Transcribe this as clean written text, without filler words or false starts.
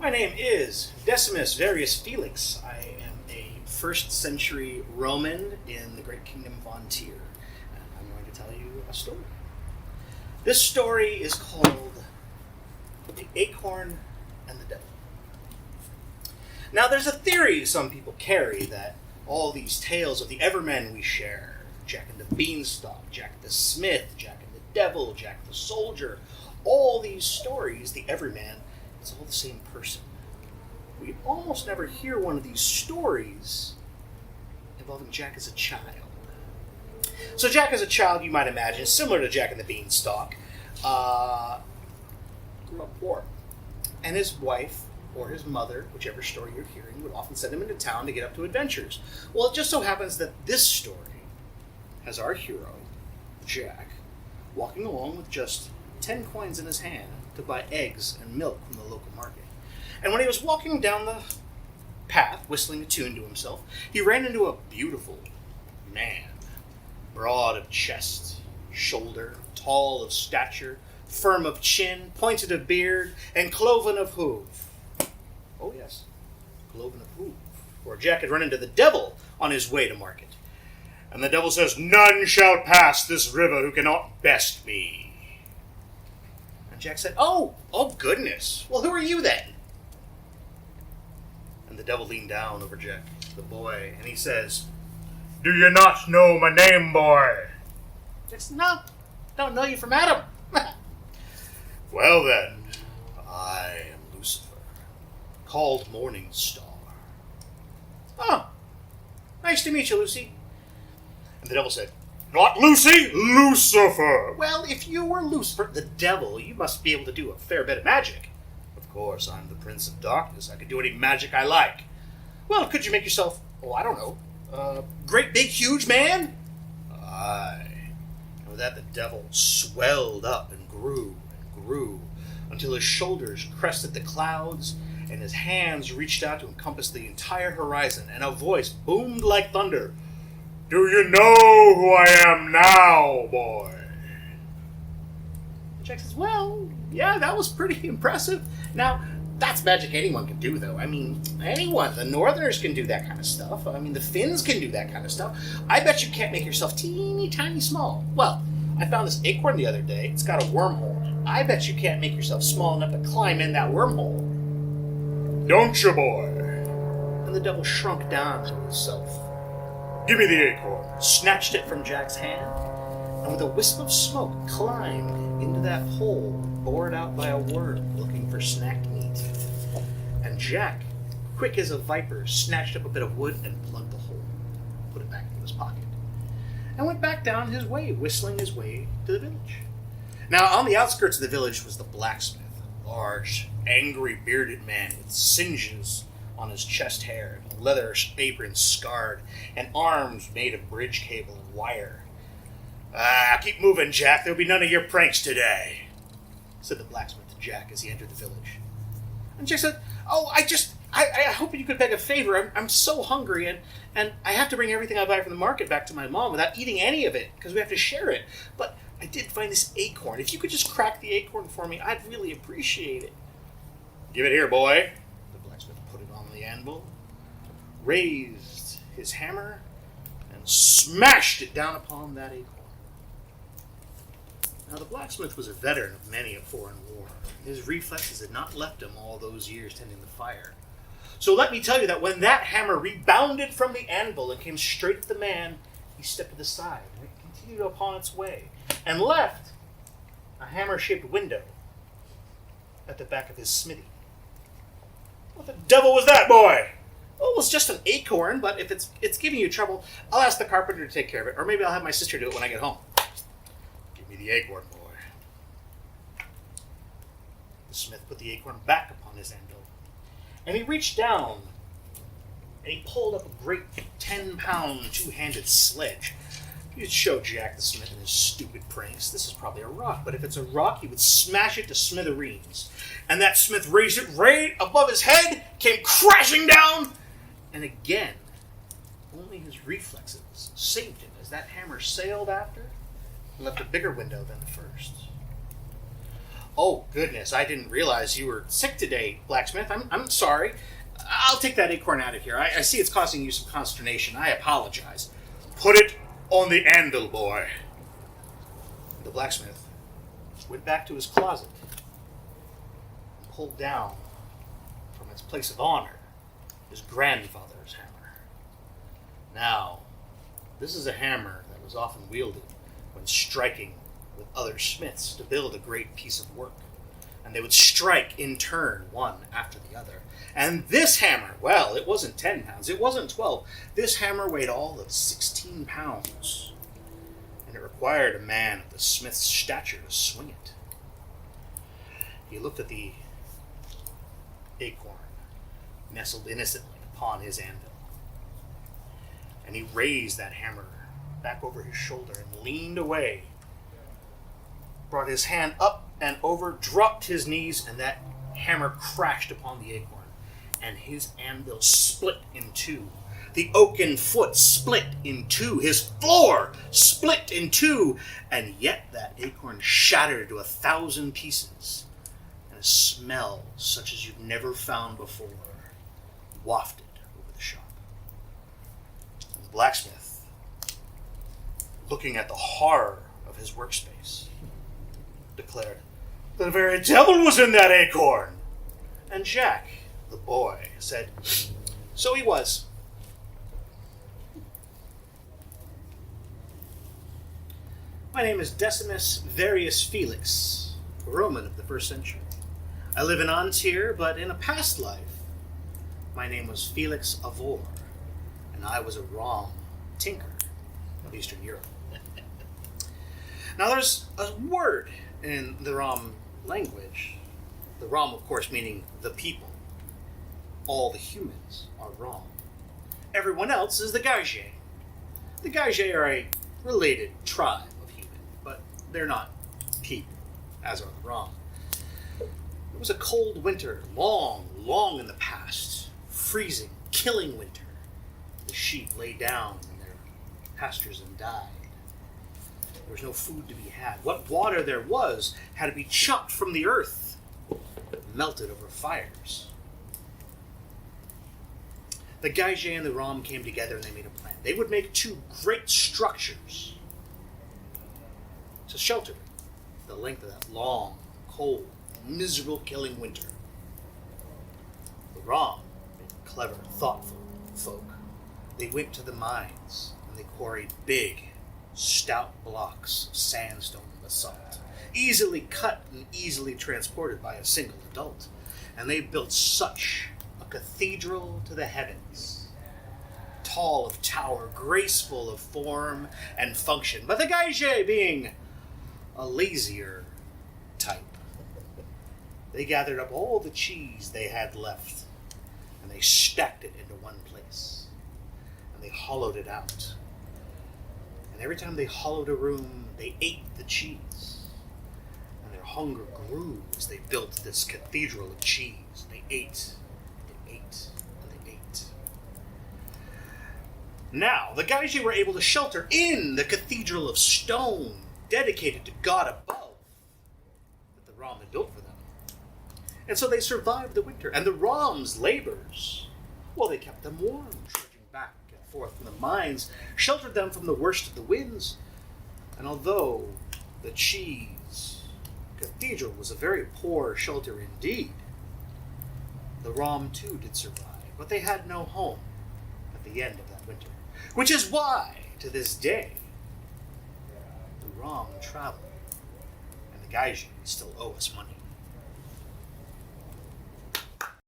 My name is Decimus Varius Felix. I am a 1st century Roman in the great kingdom of Tyre, and I'm going to tell you a story. This story is called The Acorn and the Devil. Now, there's a theory some people carry that all these tales of the evermen we share, Jack and the Beanstalk, Jack the Smith, Jack and the Devil, Jack the Soldier, all these stories, the everyman, it's all the same person. We almost never hear one of these stories involving Jack as a child. So Jack as a child, you might imagine, similar to Jack and the Beanstalk, grew up poor. And his wife, or his mother, whichever story you're hearing, would often send him into town to get up to adventures. Well, it just so happens that this story has our hero, Jack, walking along with just 10 coins in his hand to buy eggs and milk from the local market. And when he was walking down the path, whistling a tune to himself, he ran into a beautiful man, broad of chest, shoulder, tall of stature, firm of chin, pointed of beard, and cloven of hoof. Oh yes, cloven of hoof. For Jack had run into the devil on his way to market. And the devil says, "None shall pass this river who cannot best me." And Jack said, Oh goodness. Well, who are you then? And the devil leaned down over Jack, the boy, and he says, "Do you not know my name, boy?" Jack says, "No, don't know you from Adam." "Well then, I am Lucifer, called Morning Star." "Oh, nice to meet you, Lucy." And the devil said, "Not Lucy, Lucifer." "Well, if you were Lucifer, the devil, you must be able to do a fair bit of magic." "Of course, I'm the Prince of Darkness. I can do any magic I like." "Well, could you make yourself, I don't know, great big huge man?" "Aye." And with that, the devil swelled up and grew until his shoulders crested the clouds and his hands reached out to encompass the entire horizon, and a voice boomed like thunder. "Do you know who I am now, boy?" Jack says, "Well, yeah, that was pretty impressive. Now, that's magic anyone can do, though. I mean, anyone. The Northerners can do that kind of stuff. I mean, the Finns can do that kind of stuff. I bet you can't make yourself teeny tiny small. Well, I found this acorn the other day. It's got a wormhole. I bet you can't make yourself small enough to climb in that wormhole." "Don't you, boy?" And the devil shrunk down to himself. "Give me the acorn," snatched it from Jack's hand, and with a wisp of smoke climbed into that hole bored out by a worm looking for snack meat. And Jack, quick as a viper, snatched up a bit of wood and plugged the hole, put it back into his pocket, and went back down his way, whistling his way to the village. Now, on the outskirts of the village was the blacksmith, a large, angry, bearded man with singes on his chest hair, and a leather apron scarred, and arms made of bridge cable and wire. Keep moving, Jack. There'll be none of your pranks today," said the blacksmith to Jack as he entered the village. And Jack said, I hope you could beg a favor. I'm so hungry, and I have to bring everything I buy from the market back to my mom without eating any of it, because we have to share it. But I did find this acorn. If you could just crack the acorn for me, I'd really appreciate it." "Give it here, boy." The blacksmith put it on the anvil, raised his hammer, and smashed it down upon that acorn. Now, the blacksmith was a veteran of many a foreign war. His reflexes had not left him all those years tending the fire. So let me tell you that when that hammer rebounded from the anvil and came straight at the man, he stepped to the side, and it continued upon its way, and left a hammer-shaped window at the back of his smithy. "What the devil was that, boy?" "Oh, it was just an acorn, but if it's giving you trouble, I'll ask the carpenter to take care of it, or maybe I'll have my sister do it when I get home." "Give me the acorn, boy." The smith put the acorn back upon his anvil, and he reached down, and he pulled up a great 10-pound two-handed sledge. He'd show Jack the Smith and his stupid pranks. This is probably a rock, but if it's a rock, he would smash it to smithereens. And that Smith raised it right above his head, came crashing down, and again, only his reflexes saved him as that hammer sailed after and left a bigger window than the first. Oh, goodness, I didn't realize you were sick today, blacksmith. I'm sorry. I'll take that acorn out of here. I see it's causing you some consternation. I apologize. Put it on the anvil, boy. The blacksmith went back to his closet and pulled down from its place of honor his grandfather's hammer. Now, this is a hammer that was often wielded when striking with other smiths to build a great piece of work. And they would strike in turn, one after the other. And this hammer, well, it wasn't 10 pounds, it wasn't 12. This hammer weighed all of 16 pounds. And it required a man of the smith's stature to swing it. He looked at the acorn, nestled innocently upon his anvil. And he raised that hammer back over his shoulder and leaned away, brought his hand up and over, dropped his knees, and that hammer crashed upon the acorn, and his anvil split in two. The oaken foot split in two. His floor split in two, and yet that acorn shattered to 1,000 pieces, and a smell such as you've never found before wafted over the shop. And the blacksmith, looking at the horror of his workspace, declared, "The very devil was in that acorn!" And Jack, the boy, said, "So he was." My name is Decimus Varius Felix, a Roman of the 1st century. I live in Antir, but in a past life, my name was Felix Avor, and I was a Rom tinker of Eastern Europe. Now there's a word in the Rom language, the Rom, of course, meaning the people. All the humans are Rom. Everyone else is the Gaige. The Gaige are a related tribe of human, but they're not people, as are the Rom. It was a cold winter, long, long in the past, freezing, killing winter. The sheep lay down in their pastures and died. There was no food to be had. What water there was had to be chopped from the earth, melted over fires. The Gaige and the Rom came together and they made a plan. They would make 2 great structures to shelter the length of that long, cold, miserable, killing winter. The Rom, clever, thoughtful folk, they went to the mines and they quarried big, stout blocks of sandstone and basalt, easily cut and easily transported by a single adult. And they built such a cathedral to the heavens, tall of tower, graceful of form and function, but the Gaige being a lazier type. They gathered up all the cheese they had left, and they stacked it into one place, and they hollowed it out. And every time they hollowed a room, they ate the cheese. And their hunger grew as they built this cathedral of cheese. They ate, and ate, and they ate. Now, the Gaige were able to shelter in the cathedral of stone dedicated to God above that the Rom had built for them. And so they survived the winter, and the Rom's labors, well, they kept them warm, trudging back and forth from the mines, sheltered them from the worst of the winds. And although the cheese cathedral was a very poor shelter indeed, the Rom too did survive, but they had no home at the end of that winter. Which is why, to this day, the Rom travel, and the Gaige still owe us money.